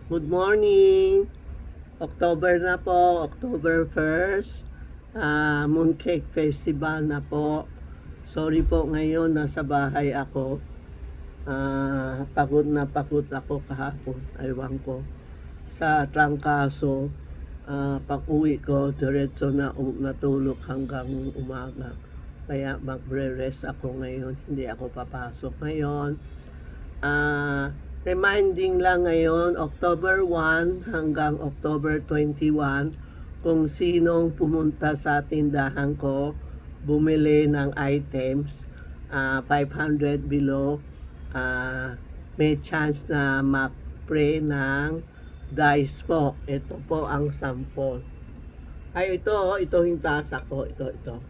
Good morning! October na po, October 1st. Mooncake Festival na po. Sorry po ngayon, nasa bahay ako. Pagod ako kahapon. Aywan ko. Sa trangkaso, pag-uwi ko, diretso na natulog hanggang umaga. Kaya magre-rest ako ngayon. Hindi ako papasok ngayon. Reminding lang ngayon, October 1 hanggang October 21, kung sinong pumunta sa tindahan ko, bumili ng items, 500 below, may chance na mag-pray ng dice po. Ito po ang sample. Ay, ito yung tasa ko. Ito.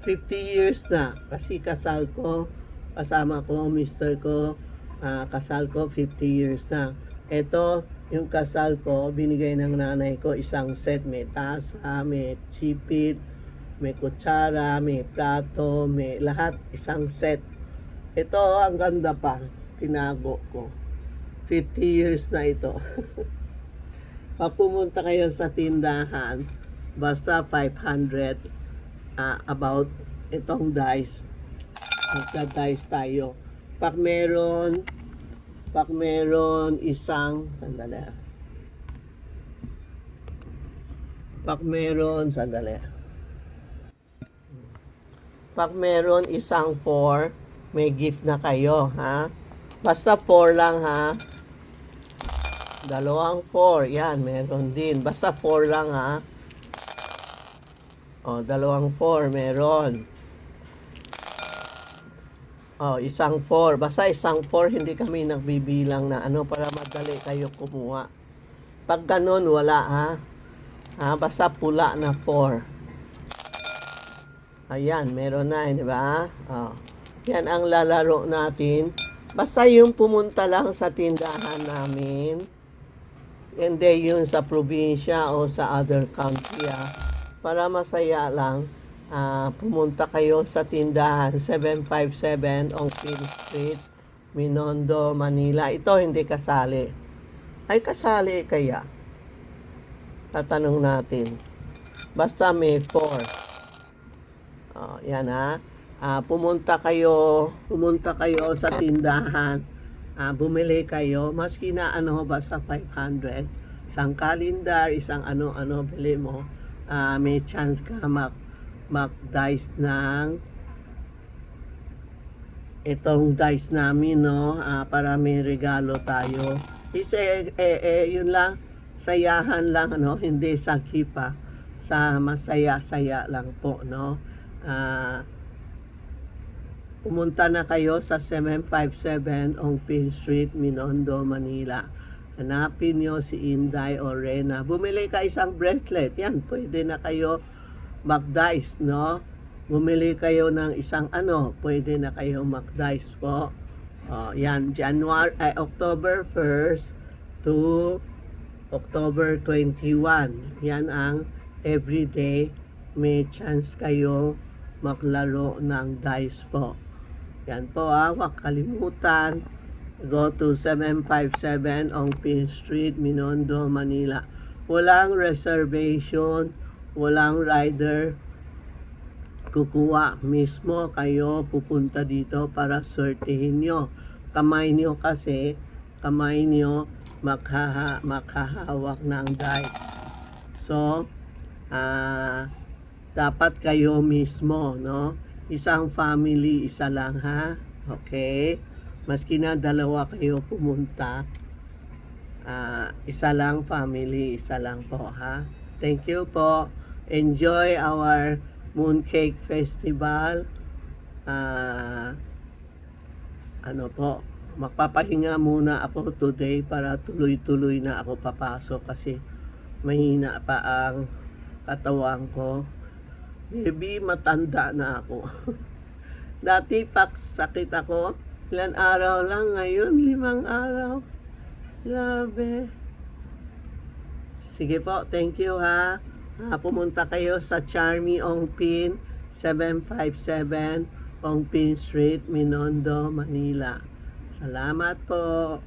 50 years na. Kasi kasal ko, kasama ko, mister ko, kasal ko 50 years na. Ito, yung kasal ko, binigay ng nanay ko isang set. May tasa, may sipit, may kutsara, may plato, may lahat, isang set. Ito, ang ganda pa. Tinago ko. 50 years na ito. Pag pumunta kayo sa tindahan, basta 500 about itong dice. Magda-dice tayo. Pag meron isang, sandali. Pag meron isang 4, may gift na kayo, ha? Basta 4 lang, ha? Dalawang 4, yan, meron din. Basta 4 lang, ha? O, dalawang 4, meron. Oh, isang 4. Basta isang 4, hindi kami nagbibilang na para madali kayo kumuha. Pag ganun, wala ha. Basta pula na 4. Ayan, meron na, di ba? Oh. Yan ang lalaro natin. Basta yung pumunta lang sa tindahan namin. Hindi yun sa probinsya o sa other country para masaya lang. Pumunta kayo sa tindahan 757 Ongpin Street, Binondo, Manila. Ito hindi kasali. Ay kasali kaya? Tatanong natin. Basta may 4. Yan ha. Pumunta kayo sa tindahan. Bumili kayo. Maski na basta 500. Isang calendar, isang bili mo. May chance ka mag-dice ng itong dice namin, no? Para may regalo tayo. Yun lang, sayahan lang, hindi sakipa. Sa masaya-saya lang po, no? Pumunta na kayo sa 757 Ongpin Street, Binondo, Manila. Hanapin nyo si Inday o Rena. Bumili ka isang bracelet. Yan, pwede na kayo mag-dice, no? Bumili kayo ng isang pwede na kayo mag-dice po. Yan, October 1st to October 21. Yan ang everyday may chance kayo maglaro ng dice po. Yan po huwag kalimutan. Go to 757 Ongpin Street, Binondo, Manila. Walang reservation, walang rider. Kukuha mismo kayo pupunta dito para sortihin nyo. Kamay nyo maghahawak ng dice. So, dapat kayo mismo, no? Isang family, isa lang ha. Okay? Maski na dalawa kayo pumunta, isa lang family, isa lang po ha. Thank you po. Enjoy our Mooncake Festival. Magpapahinga muna ako today para tuloy-tuloy na ako papasok kasi mahina pa ang katawan ko. Maybe matanda na ako. Dati sakit ako. Ilan araw lang, ngayon 5 araw. Grabe. Sige po, thank you ha. Pumunta kayo sa Charmy Ongpin, 757 Ongpin Street, Binondo, Manila. Salamat po.